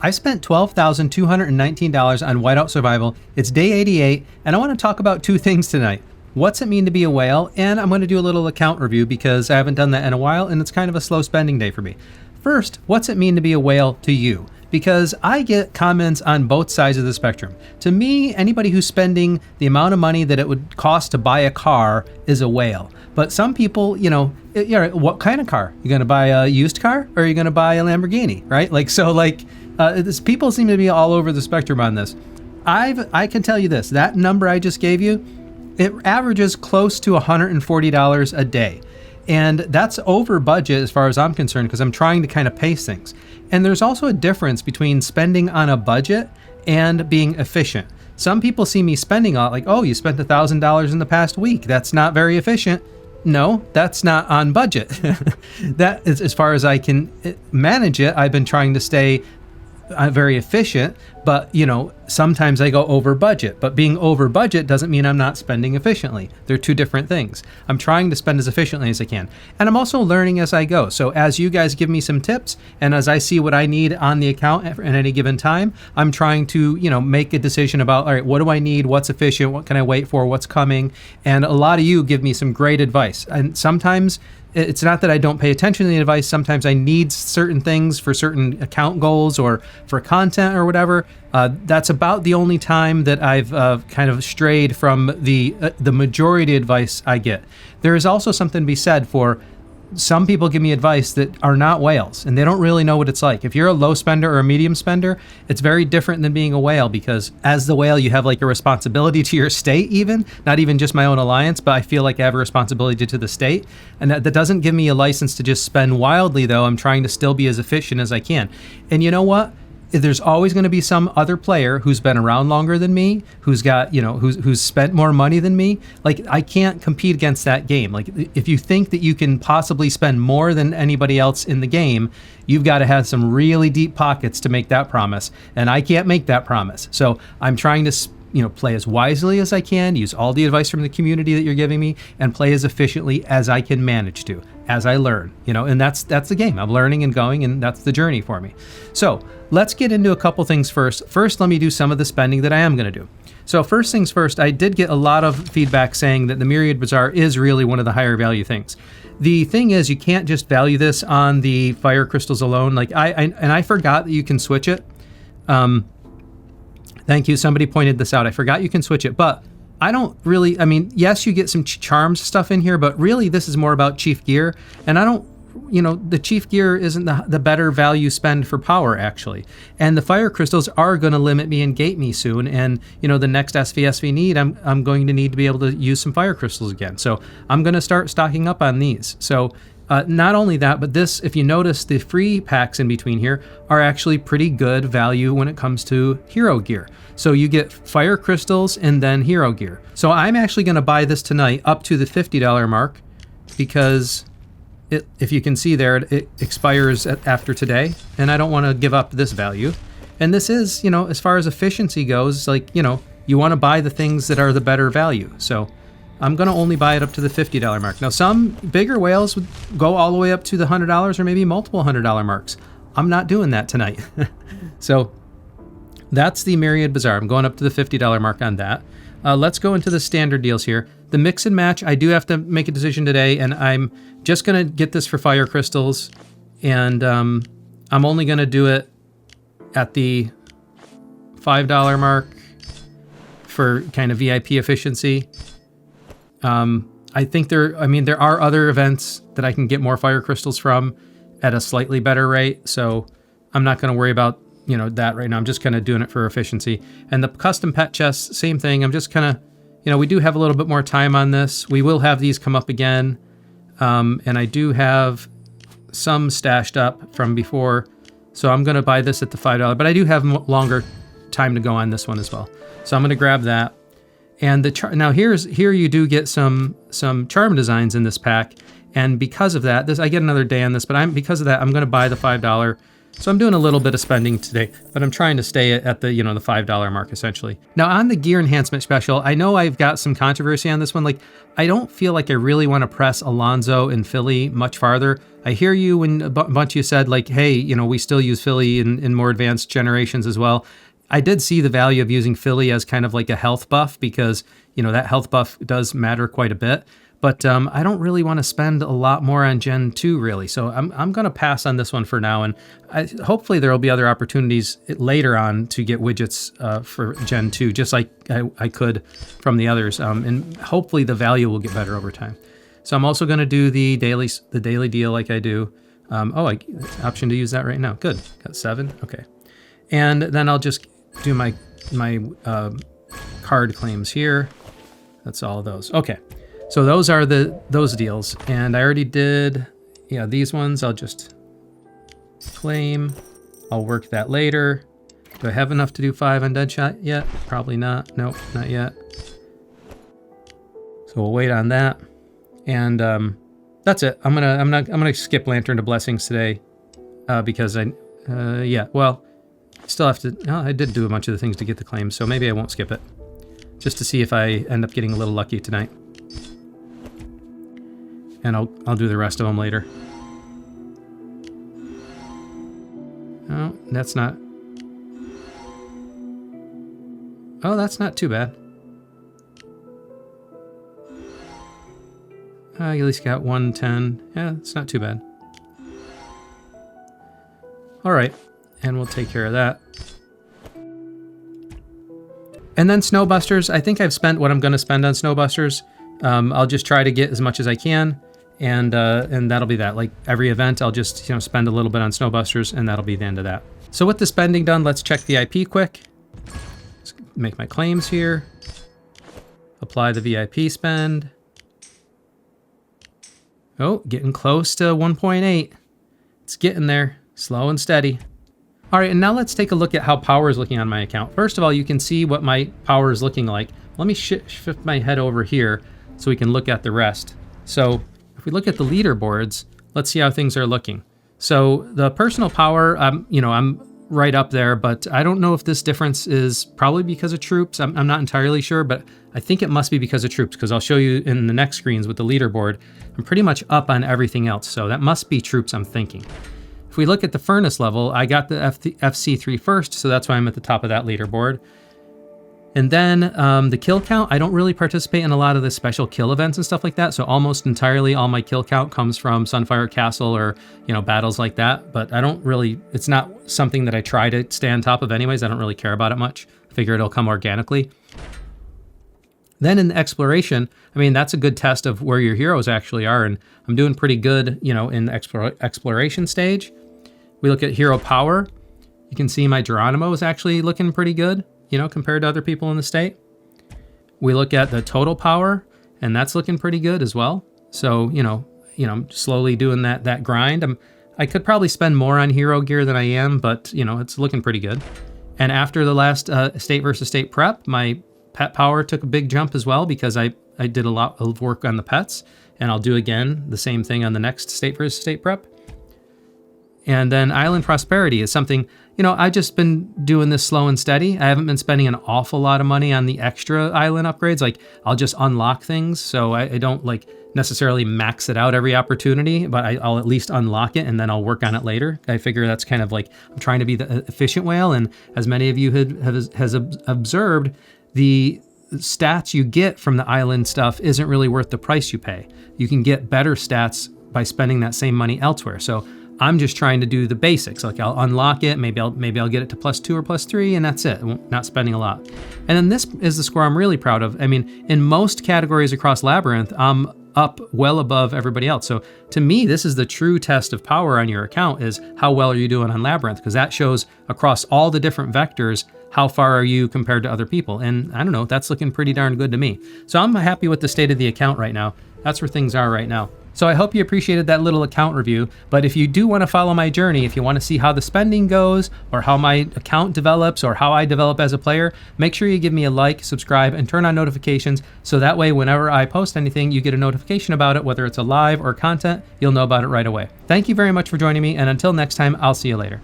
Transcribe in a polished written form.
I spent $12,219 on Whiteout Survival. It's day 88, and I want to talk about two things tonight. What's it mean to be a whale? And I'm going to do a little account review because I haven't done that in a while, and it's kind of a slow spending day for me. First, what's it mean to be a whale to you? Because I get comments on both sides of the spectrum. To me, anybody who's spending the amount of money that it would cost to buy a car is a whale. But some people, what kind of car? You going to buy a used car, or are you going to buy a Lamborghini, right? People seem to be all over the spectrum on this. I can tell you this, that number I just gave you, it averages close to $140 a day. And that's over budget as far as I'm concerned, because I'm trying to kind of pace things. And there's also a difference between spending on a budget and being efficient. Some people see me spending a lot, like, oh, you spent $1,000 in the past week. That's not very efficient. No, that's not on budget. That is, as far as I can manage it, I've been trying to stay very efficient, but sometimes I go over budget. But being over budget doesn't mean I'm not spending efficiently. They're two different things. I'm trying to spend as efficiently as I can. And I'm also learning as I go. So as you guys give me some tips, and as I see what I need on the account at any given time, I'm trying to, make a decision about, all right, what do I need? What's efficient? What can I wait for? What's coming? And a lot of you give me some great advice. And sometimes it's not that I don't pay attention to the advice. Sometimes I need certain things for certain account goals or for content or whatever. That's about the only time that I've kind of strayed from the majority advice I get. There is also something to be said for some people give me advice that are not whales, and they don't really know what it's like. If you're a low spender or a medium spender, it's very different than being a whale, because as the whale, you have like a responsibility to your state, not even just my own alliance, but I feel like I have a responsibility to the state. And that doesn't give me a license to just spend wildly, though. I'm trying to still be as efficient as I can. And you know what? There's always going to be some other player who's been around longer than me, who's got, who's spent more money than me. Like, I can't compete against that game. Like, if you think that you can possibly spend more than anybody else in the game, you've got to have some really deep pockets to make that promise. And I can't make that promise. So I'm trying to play as wisely as I can, use all the advice from the community that you're giving me, and play as efficiently as I can manage to, as I learn, and that's the game. I'm learning and going, and that's the journey for me. So let's get into a couple things first. First, let me do some of the spending that I am going to do. So first things first, I did get a lot of feedback saying that the Myriad Bazaar is really one of the higher value things. The thing is, you can't just value this on the fire crystals alone. Like I forgot that you can switch it. Thank you. Somebody pointed this out. I forgot you can switch it, but I don't really, yes, you get some charms stuff in here, but really this is more about chief gear. And I don't, the chief gear isn't the better value spend for power, actually. And the fire crystals are going to limit me and gate me soon. And, the next SVSV need, I'm going to need to be able to use some fire crystals again. So I'm going to start stocking up on these. So not only that, but this, if you notice, the free packs in between here are actually pretty good value when it comes to hero gear. So you get fire crystals and then hero gear. So I'm actually going to buy this tonight up to the $50 mark, because if you can see there, it expires after today, and I don't want to give up this value. And this is, as far as efficiency goes, you want to buy the things that are the better value. So I'm going to only buy it up to the $50 mark. Now, some bigger whales would go all the way up to the $100 or maybe multiple $100 marks. I'm not doing that tonight. So that's the Myriad Bazaar. I'm going up to the $50 mark on that. Let's go into the standard deals here. The mix and match, I do have to make a decision today, and I'm just going to get this for fire crystals, and I'm only going to do it at the $5 mark for kind of VIP efficiency. I think there are other events that I can get more fire crystals from at a slightly better rate, so I'm not going to worry about that right now. I'm just kind of doing it for efficiency. And the custom pet chests, same thing. I'm just kind of, we do have a little bit more time on this. We will have these come up again. And I do have some stashed up from before. So I'm going to buy this at the $5, but I do have longer time to go on this one as well. So I'm going to grab that. And now here you do get some charm designs in this pack. And because of that, I get another day on this, but because of that, I'm going to buy the $5 So I'm doing a little bit of spending today, but I'm trying to stay at the, the $5 mark essentially. Now on the gear enhancement special, I know I've got some controversy on this one. Like, I don't feel like I really want to press Alonzo and Philly much farther. I hear you when a bunch of you said like, hey, we still use Philly in more advanced generations as well. I did see the value of using Philly as kind of like a health buff because, that health buff does matter quite a bit. But I don't really want to spend a lot more on Gen 2, really. So I'm going to pass on this one for now. And hopefully there will be other opportunities later on to get widgets for Gen 2, just like I could from the others. And hopefully the value will get better over time. So I'm also going to do the daily deal like I do. Option to use that right now. Good. Got 7. Okay. And then I'll just do my card claims here. That's all of those. Okay. So those are those deals, and I already did, these ones I'll just claim. I'll work that later. Do I have enough to do 5 on Deadshot yet? Probably not. Nope, not yet. So we'll wait on that, and that's it. I'm gonna skip Lantern to Blessings today because still have to. Oh, I did do a bunch of the things to get the claims, so maybe I won't skip it, just to see if I end up getting a little lucky tonight. And I'll do the rest of them later. Oh, that's not too bad. I at least got 110. Yeah, it's not too bad. All right, and we'll take care of that. And then Snowbusters. I think I've spent what I'm going to spend on Snowbusters. I'll just try to get as much as I can. And that'll be that. Like every event, I'll just spend a little bit on Snowbusters, and that'll be the end of that. So with the spending done, let's check the IP quick. Let's make my claims here. Apply the VIP spend. Oh, getting close to 1.8. It's getting there, slow and steady. All right, and now let's take a look at how power is looking on my account. First of all, you can see what my power is looking like. Let me shift my head over here so we can look at the rest. So if we look at the leaderboards, let's see how things are looking. So the personal power, I'm right up there, but I don't know if this difference is probably because of troops. I'm not entirely sure, but I think it must be because of troops, because I'll show you in the next screens with the leaderboard. I'm pretty much up on everything else, so that must be troops, I'm thinking. If we look at the furnace level, I got the FC3 first, so that's why I'm at the top of that leaderboard. And then the kill count, I don't really participate in a lot of the special kill events and stuff like that. So almost entirely all my kill count comes from Sunfire Castle or, battles like that. But I don't really, it's not something that I try to stay on top of anyways. I don't really care about it much. I figure it'll come organically. Then in the exploration, that's a good test of where your heroes actually are. And I'm doing pretty good, in the exploration stage. We look at hero power. You can see my Geronimo is actually looking pretty good, compared to other people in the state. We look at the total power, and that's looking pretty good as well. So, I'm slowly doing that grind. I could probably spend more on hero gear than I am, but, it's looking pretty good. And after the last state versus state prep, my pet power took a big jump as well because I did a lot of work on the pets, and I'll do again the same thing on the next state versus state prep. And then Island Prosperity is something, I've just been doing this slow and steady. I haven't been spending an awful lot of money on the extra island upgrades. Like, I'll just unlock things, so I don't necessarily max it out every opportunity, but I'll at least unlock it and then I'll work on it later. I figure that's kind of I'm trying to be the efficient whale, and as many of you has observed, the stats you get from the island stuff isn't really worth the price you pay. You can get better stats by spending that same money elsewhere. So I'm just trying to do the basics. I'll unlock it, maybe I'll get it to +2 or +3, and that's it. Not spending a lot. And then this is the score I'm really proud of. In most categories across Labyrinth, I'm up well above everybody else. So to me, this is the true test of power on your account, is how well are you doing on Labyrinth, because that shows across all the different vectors how far are you compared to other people. And I don't know, that's looking pretty darn good to me. So I'm happy with the state of the account right now. That's where things are right now. So I hope you appreciated that little account review, but if you do want to follow my journey, if you want to see how the spending goes or how my account develops or how I develop as a player, make sure you give me a like, subscribe, and turn on notifications so that way whenever I post anything, you get a notification about it, whether it's a live or content, you'll know about it right away. Thank you very much for joining me, and until next time, I'll see you later.